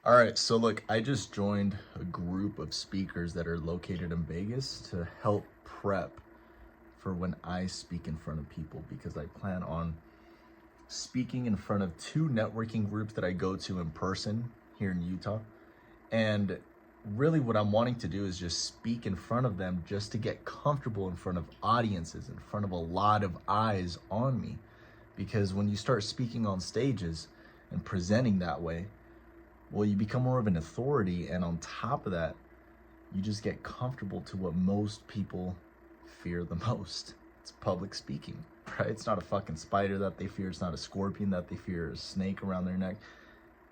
All right, so look, I just joined a group of speakers that are located in Vegas to help prep for when I speak in front of people, because I plan on speaking in front of two networking groups that I go to in person here in Utah. And really what I'm wanting to do is just speak in front of them just to get comfortable in front of audiences, in front of a lot of eyes on me. Because when you start speaking on stages and presenting that way, well, you become more of an authority, and on top of that, you just get comfortable to what most people fear the most. It's public speaking, right? It's not a fucking spider that they fear. It's not a scorpion that they fear, a snake around their neck.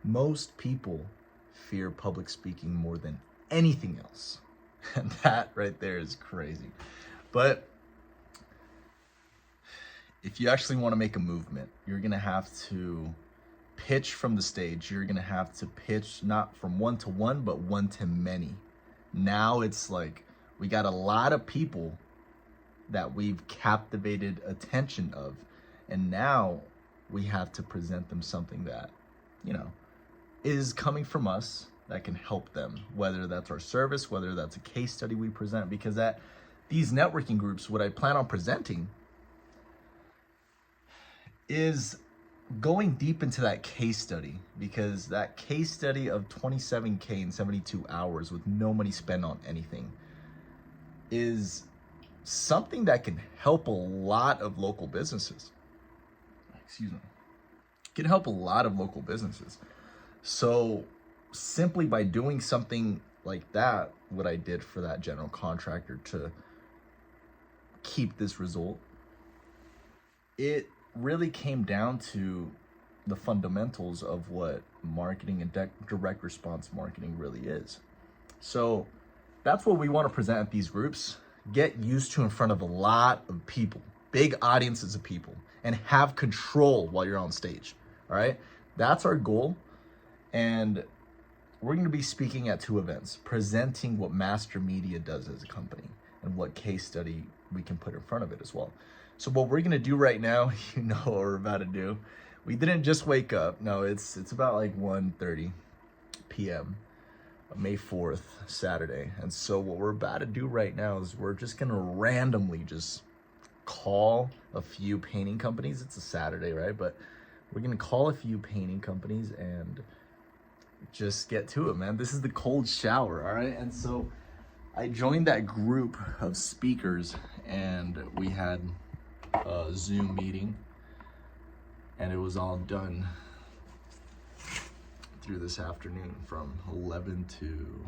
Most people fear public speaking more than anything else. And that right there is crazy. But if you actually want to make a movement, you're going to have to pitch from the stage. You're going to have to pitch not from one to one, but one to many. Now it's like we got a lot of people that we've captivated attention of, and now we have to present them something that, is coming from us that can help them, whether that's our service, whether that's a case study we present. Because at these networking groups, what I plan on presenting is going deep into that case study, because that case study of 27K in 72 hours with no money spent on anything is something that can help a lot of local businesses. Can help a lot of local businesses. So simply by doing something like that, what I did for that general contractor to keep this result, it really came down to the fundamentals of what marketing and direct response marketing really is. So that's what we want to present at these groups. Get used to in front of a lot of people, big audiences of people, and have control while you're on stage. All right, that's our goal. And we're going to be speaking at two events, presenting what Master Media does as a company and what case study we can put in front of it as well. So what we're going to do right now, you know what we're about to do. We didn't just wake up. No, it's about like 1:30 p.m. May 4th, Saturday. And so what we're about to do right now is we're just going to randomly just call a few painting companies. It's a Saturday, right? But we're going to call a few painting companies and just get to it, man. This is the cold shower, all right? And so I joined that group of speakers, and we had a Zoom meeting, and it was all done through this afternoon from 11 to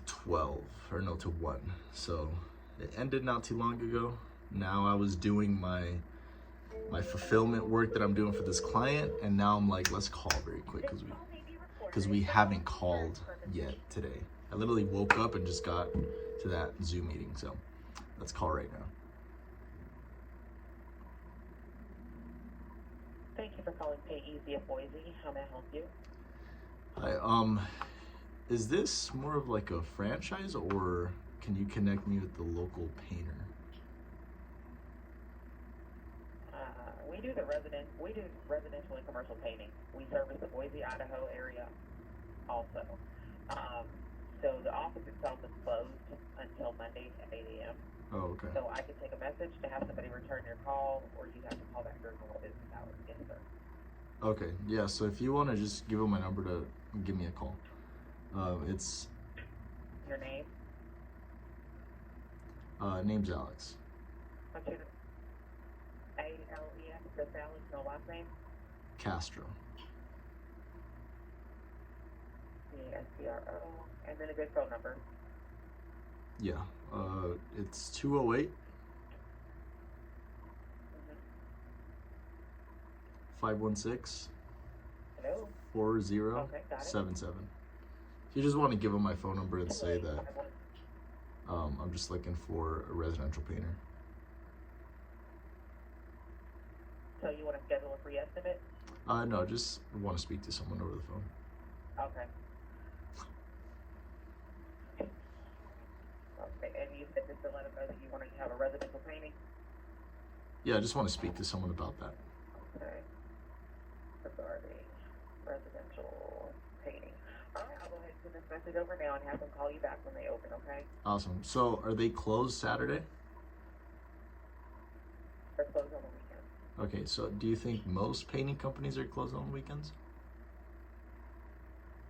12, or no, to 1. So it ended not too long ago. Now I was doing my fulfillment work that I'm doing for this client, and now I'm like, let's call very quick because we haven't called yet today. I literally woke up and just got to that Zoom meeting, so let's call right now. Thank you for calling Pay Easy of Boise. How may I help you? Hi, is this more of like a franchise, or can you connect me with the local painter? We do residential and commercial painting. We service the Boise, Idaho area also. So the office itself is closed until Monday at 8 a.m. Oh, okay. So I can take a message to have somebody return your call, or you have to call back during normal business hours. Yes, sir. Okay, yeah, so if you want to just give them my number to give me a call. It's... Your name? Name's Alex. What's your A-L-E-X, that's Alex, no last name? Castro. C-A-S-T-R-O, and then a good phone number. Yeah, it's 208 516 Hello? 4077. If you just want to give them my phone number and say that I'm just looking for a residential painter. So you want to schedule a free estimate? No, just want to speak to someone over the phone. Okay. Okay, and you said just to let them know that you want to have a residential painting? Yeah, I just want to speak to someone about that. Okay. Regarding residential this message over now and have them call you back when they open, okay? Awesome. So are they closed Saturday? They're closed on the weekend. Okay, so do you think most painting companies are closed on weekends?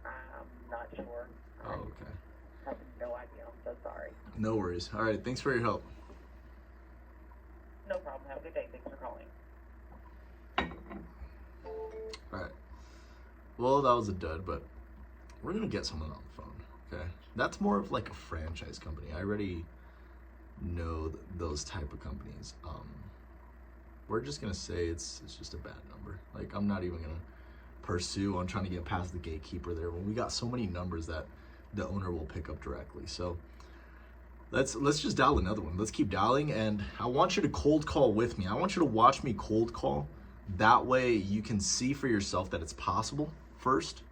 I'm not sure. Oh, okay. I have no idea. I'm so sorry. No worries. All right, thanks for your help. No problem. Have a good day. Thanks for calling. All right. Well, that was a dud, but we're gonna get someone on the phone. Okay, that's more of like a franchise company. I already know those type of companies. We're just gonna say it's just a bad number. Like, I'm not even gonna pursue on trying to get past the gatekeeper there when we got so many numbers that the owner will pick up directly. So let's just dial another one. Let's keep dialing, and I want you to cold call with me. I want you to watch me cold call. That way you can see for yourself that it's possible. First,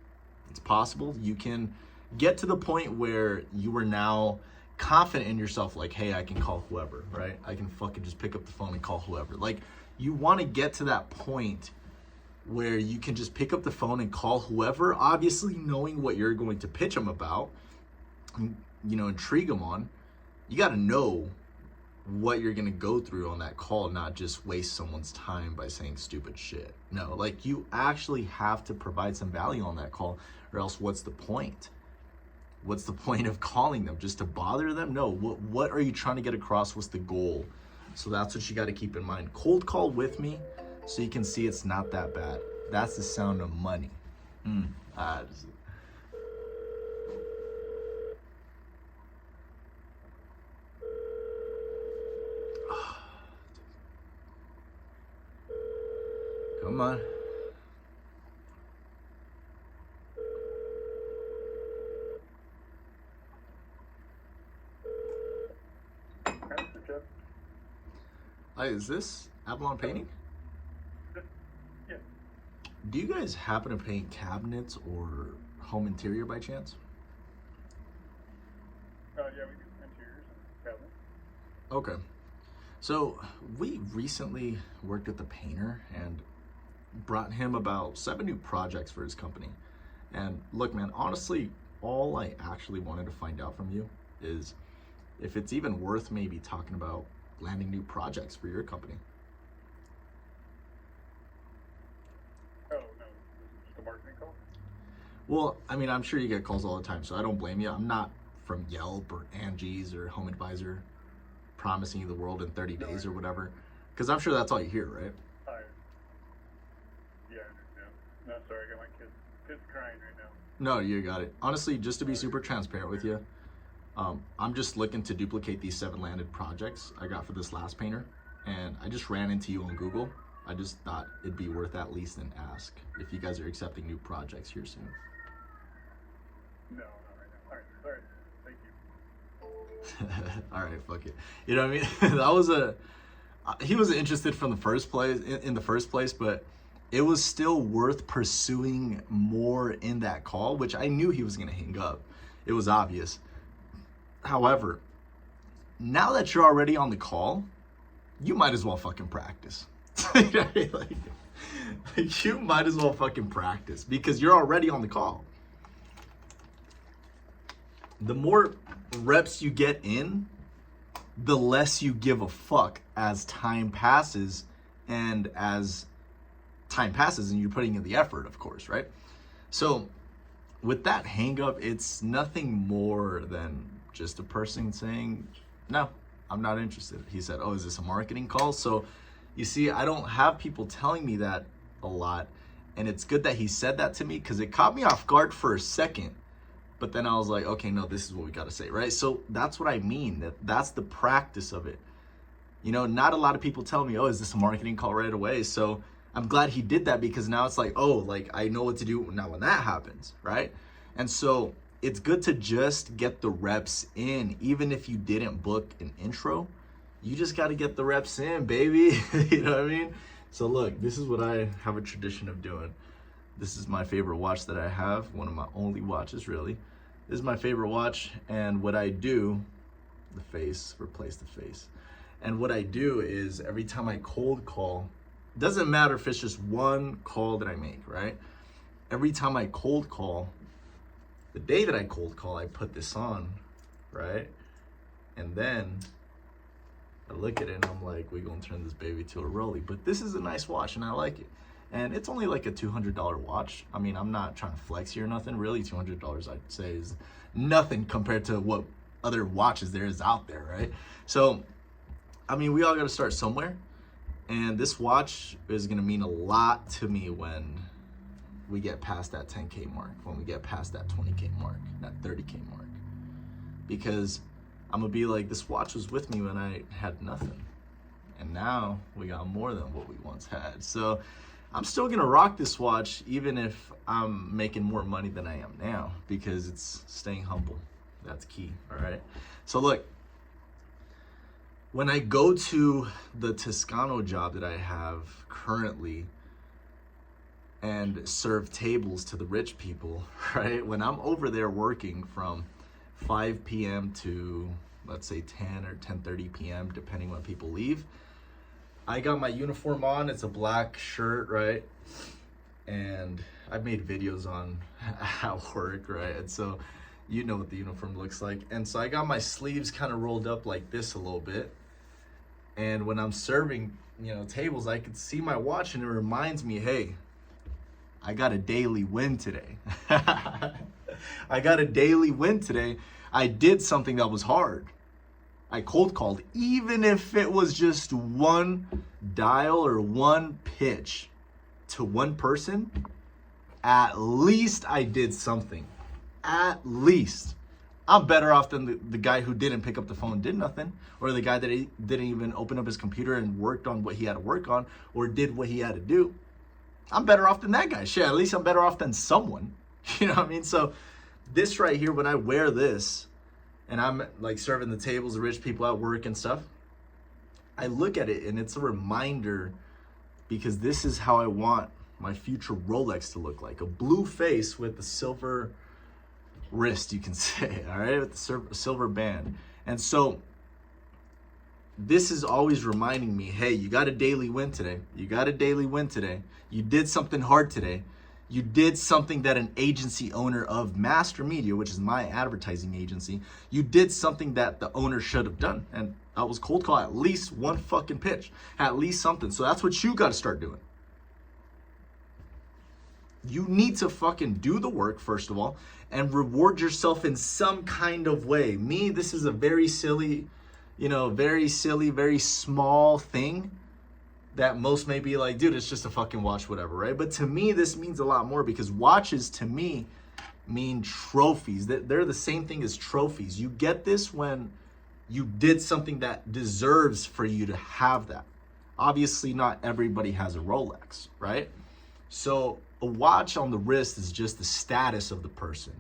it's possible. You can get to the point where you are now confident in yourself, like, hey, I can call whoever, right? I can fucking just pick up the phone and call whoever. Like, you want to get to that point where you can just pick up the phone and call whoever, obviously knowing what you're going to pitch them about, you know, intrigue them on. You got to know what you're going to go through on that call, not just waste someone's time by saying stupid shit. No, like, you actually have to provide some value on that call, or else what's the point? What's the point of calling them? Just to bother them? No, what are you trying to get across? What's the goal? So that's what you got to keep in mind. Cold call with me so you can see it's not that bad. That's the sound of money. Come on. Hi, is this Avalon Painting? Yeah. Do you guys happen to paint cabinets or home interior by chance? Yeah, we do interiors and cabinets. Okay. So we recently worked with a painter and brought him about 7 new projects for his company. And look, man, honestly, all I actually wanted to find out from you is if it's even worth maybe talking about landing new projects for your company. Oh, no, this is just a marketing call? Well, I mean, I'm sure you get calls all the time, so I don't blame you. I'm not from Yelp or Angie's or Home Advisor promising you the world in 30 days or whatever, because I'm sure that's all you hear, right? Yeah, I understand. No, sorry, I got my kids crying right now. No, you got it. Honestly, just to be super transparent with you, I'm just looking to duplicate these 7 landed projects I got for this last painter, and I just ran into you on Google. I just thought it'd be worth at least an ask if you guys are accepting new projects here soon. No, not right now. All right, thank you. All right, fuck it. You know what I mean? That was he was interested from the first place, in the first place, but it was still worth pursuing more in that call, which I knew he was going to hang up. It was obvious. However, now that you're already on the call, you might as well fucking practice. like, you might as well fucking practice because you're already on the call. The more reps you get in, the less you give a fuck as time passes, and as time passes and you're putting in the effort, of course, right? So with that hang up, it's nothing more than just a person saying, no, I'm not interested. He said, oh, is this a marketing call? So you see, I don't have people telling me that a lot. And it's good that he said that to me because it caught me off guard for a second. But then I was like, okay, no, this is what we got to say, right? So that's what I mean. That's the practice of it. You know, not a lot of people tell me, oh, is this a marketing call right away? So I'm glad he did that because now it's like, oh, like I know what to do now when that happens, right? And so it's good to just get the reps in. Even if you didn't book an intro, you just got to get the reps in, baby. You know what I mean? So look, this is what I have a tradition of doing. This is my favorite watch that I have. One of my only watches, really. This is my favorite watch. And what I do, the face, replace the face. And what I do is every time I cold call, doesn't matter if it's just one call that I make, right? Every time I cold call, The day that I cold call, I put this on, right? And then I look at it and I'm like, we're gonna turn this baby to a Rolly. But this is a nice watch and I like it. And it's only like a $200 watch. I mean, I'm not trying to flex here or nothing. Really, $200 I'd say is nothing compared to what other watches there is out there, right? So, I mean, we all gotta start somewhere. And this watch is gonna mean a lot to me when we get past that 10K mark, when we get past that 20K mark, that 30K mark. Because I'm gonna be like, this watch was with me when I had nothing. And now we got more than what we once had. So I'm still gonna rock this watch even if I'm making more money than I am now, because it's staying humble. That's key, all right? So look, when I go to the Toscano job that I have currently and serve tables to the rich people, right? When I'm over there working from 5 p.m. to, let's say, 10 or 10:30 p.m., depending when people leave, I got my uniform on. It's a black shirt, right? And I've made videos on how I work, right? And so you know what the uniform looks like. And so I got my sleeves kind of rolled up like this a little bit. And when I'm serving, tables, I could see my watch and it reminds me, hey, I got a daily win today. I got a daily win today. I did something that was hard. I cold called, even if it was just one dial or one pitch to one person, at least I did something. At least. I'm better off than the guy who didn't pick up the phone and did nothing, or the guy that didn't even open up his computer and worked on what he had to work on, or did what he had to do. I'm better off than that guy. Shit, at least I'm better off than someone. You know what I mean? So this right here, when I wear this and I'm like serving the tables of rich people at work and stuff, I look at it and it's a reminder, because this is how I want my future Rolex to look like. A blue face with a silver wrist, you can say, all right, with the silver band. And so this is always reminding me, hey, you got a daily win today. You got a daily win today. You did something hard today. You did something that an agency owner of Master Media, which is my advertising agency, you did something that the owner should have done. And I was cold call at least one fucking pitch, at least something. So that's what you got to start doing. You need to fucking do the work, first of all, and reward yourself in some kind of way. Me, this is a very silly, very small thing that most may be like, dude, it's just a fucking watch, whatever, right? But to me, this means a lot more, because watches to me mean trophies. They're the same thing as trophies. You get this when you did something that deserves for you to have that. Obviously, not everybody has a Rolex, right? So a watch on the wrist is just the status of the person,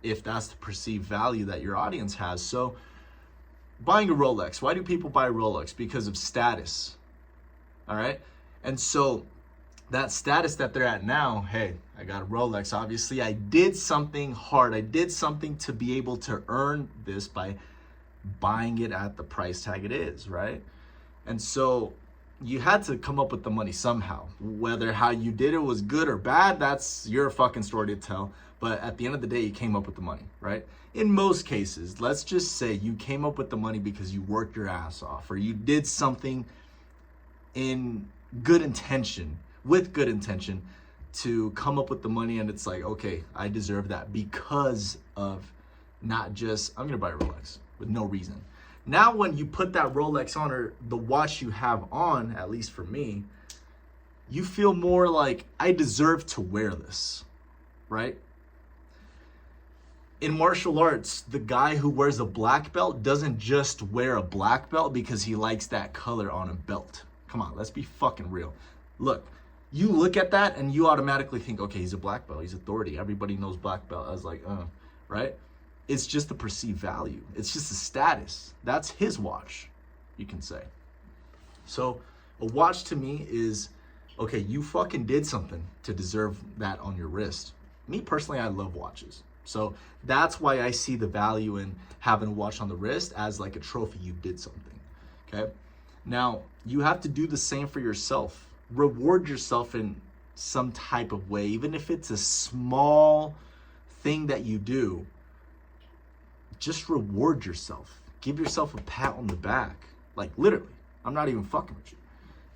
if that's the perceived value that your audience has. So buying a Rolex, why do people buy a Rolex? Because of status, all right? And so that status that they're at now, hey, I got a Rolex. Obviously, I did something hard. I did something to be able to earn this by buying it at the price tag it is, right? And so you had to come up with the money somehow. Whether how you did it was good or bad, that's your fucking story to tell. But at the end of the day, you came up with the money, right? In most cases, let's just say you came up with the money because you worked your ass off, or you did something in good intention, with good intention, to come up with the money, and it's like, okay, I deserve that because of not just, I'm gonna buy a Rolex with no reason. Now, when you put that Rolex on, or the watch you have on, at least for me, you feel more like, I deserve to wear this, right? In martial arts, the guy who wears a black belt doesn't just wear a black belt because he likes that color on a belt. Come on, let's be fucking real. Look, you look at that and you automatically think, okay, he's a black belt, he's authority. Everybody knows black belt. I was like, right? It's just the perceived value. It's just the status. That's his watch, you can say. So a watch to me is, okay, you fucking did something to deserve that on your wrist. Me personally, I love watches. So that's why I see the value in having a watch on the wrist as like a trophy. You did something, okay? Now, you have to do the same for yourself. Reward yourself in some type of way, even if it's a small thing that you do, just reward yourself. Give yourself a pat on the back. Like literally, I'm not even fucking with you.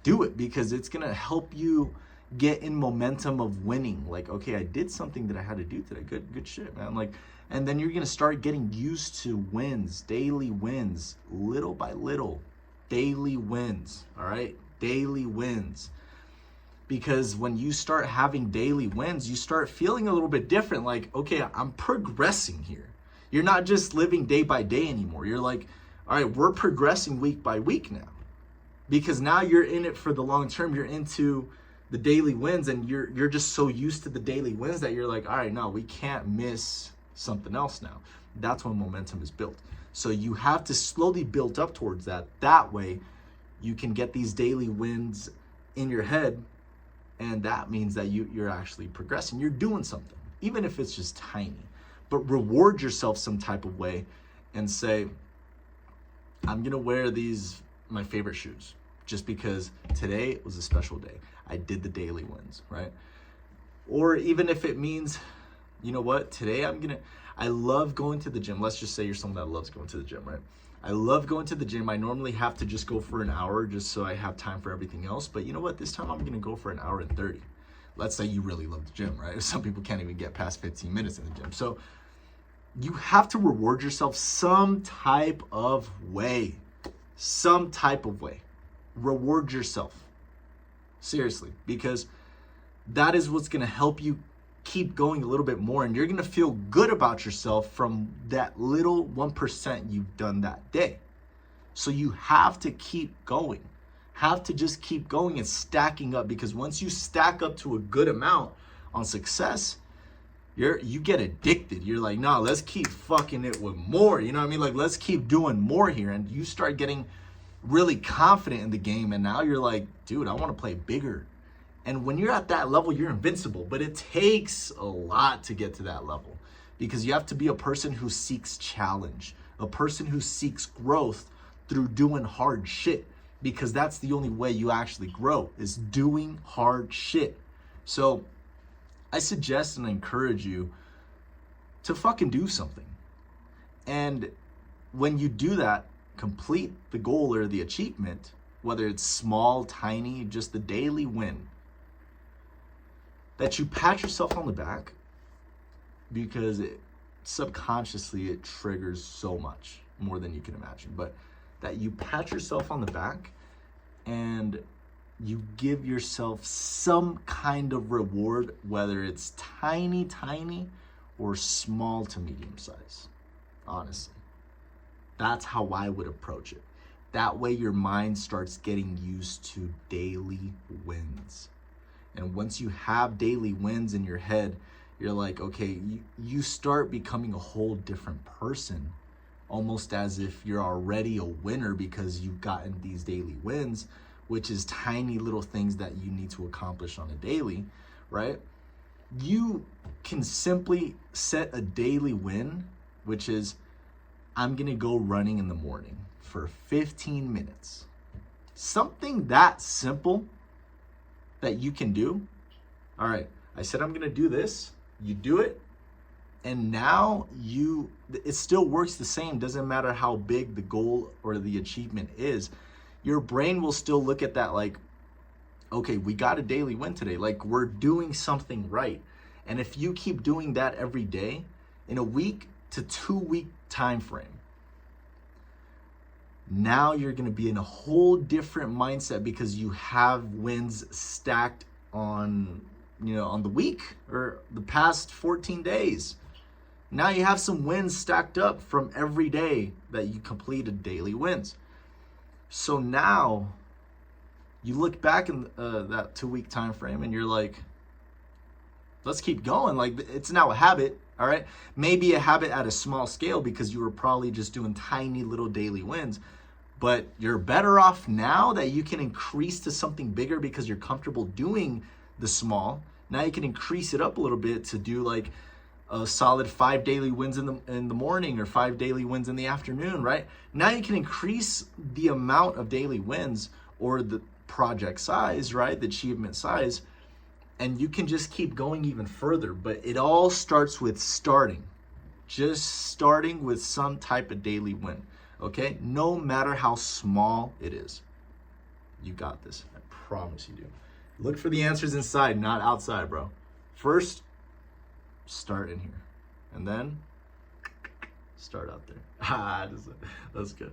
Do it, because it's gonna help you get in momentum of winning. Like, okay, I did something that I had to do today. Good shit, man. Like, and then you're gonna start getting used to wins, daily wins, little by little, daily wins. All right, daily wins. Because when you start having daily wins, you start feeling a little bit different. Like, okay, I'm progressing here. You're not just living day by day anymore. You're like, all right, we're progressing week by week now. Because now you're in it for the long term. You're into the daily wins, and you're just so used to the daily wins that you're like, all right, no, we can't miss something else now. That's when momentum is built. So you have to slowly build up towards that. That way you can get these daily wins in your head. And that means that you're actually progressing. You're doing something, even if it's just tiny. But reward yourself some type of way and say, I'm gonna wear my favorite shoes, just because today was a special day. I did the daily wins, right? Or even if it means, you know what, today I love going to the gym. Let's just say you're someone that loves going to the gym, right? I love going to the gym. I normally have to just go for an hour just so I have time for everything else. But you know what? This time I'm going to go for an hour and 30. Let's say you really love the gym, right? Some people can't even get past 15 minutes in the gym. So you have to reward yourself some type of way. Some type of way. Reward yourself. Seriously. Because that is what's going to help you keep going a little bit more, and you're going to feel good about yourself from that little 1% you've done that day. So you have to keep going. Have to just keep going and stacking up, because once you stack up to a good amount on success, you get addicted. You're like, no, let's keep fucking it with more. You know what I mean? Like, let's keep doing more here. And you start getting really confident in the game, and now you're like, dude, I want to play bigger. And when you're at that level, you're invincible. But it takes a lot to get to that level, because you have to be a person who seeks challenge, a person who seeks growth through doing hard shit, because that's the only way you actually grow, is doing hard shit. So I suggest and encourage you to fucking do something. And when you do that, complete the goal or the achievement, whether it's small, tiny, just the daily win, that you pat yourself on the back, because subconsciously it triggers so much more than you can imagine. But that you pat yourself on the back and you give yourself some kind of reward, whether it's tiny or small to medium size. Honestly, that's how I would approach it. That way your mind starts getting used to daily wins. And once you have daily wins in your head, you're like, okay, you start becoming a whole different person, almost as if you're already a winner because you've gotten these daily wins, which is tiny little things that you need to accomplish on a daily, right? You can simply set a daily win, which is, I'm gonna go running in the morning for 15 minutes. Something that simple that you can do. All right, I said I'm gonna do this, you do it, and now it still works the same. Doesn't matter how big the goal or the achievement is. Your brain will still look at that like, okay, we got a daily win today. Like, we're doing something right. And if you keep doing that every day, in a week to 2 week time frame, now you're going to be in a whole different mindset, because you have wins stacked on the week or the past 14 days. Now you have some wins stacked up from every day that you completed daily wins. So now you look back in that 2 week time frame and you're like, let's keep going. Like, it's now a habit. All right. Maybe a habit at a small scale, because you were probably just doing tiny little daily wins. But you're better off now that you can increase to something bigger, because you're comfortable doing the small. Now you can increase it up a little bit to do like a solid 5 daily wins in the morning, or 5 daily wins in the afternoon, right? Now you can increase the amount of daily wins, or the project size, right? The achievement size. And you can just keep going even further, but it all starts with starting. Just starting with some type of daily win, okay? No matter how small it is. You got this. I promise you do. Look for the answers inside, not outside, bro. First, start in here. And then, start out there. That's good.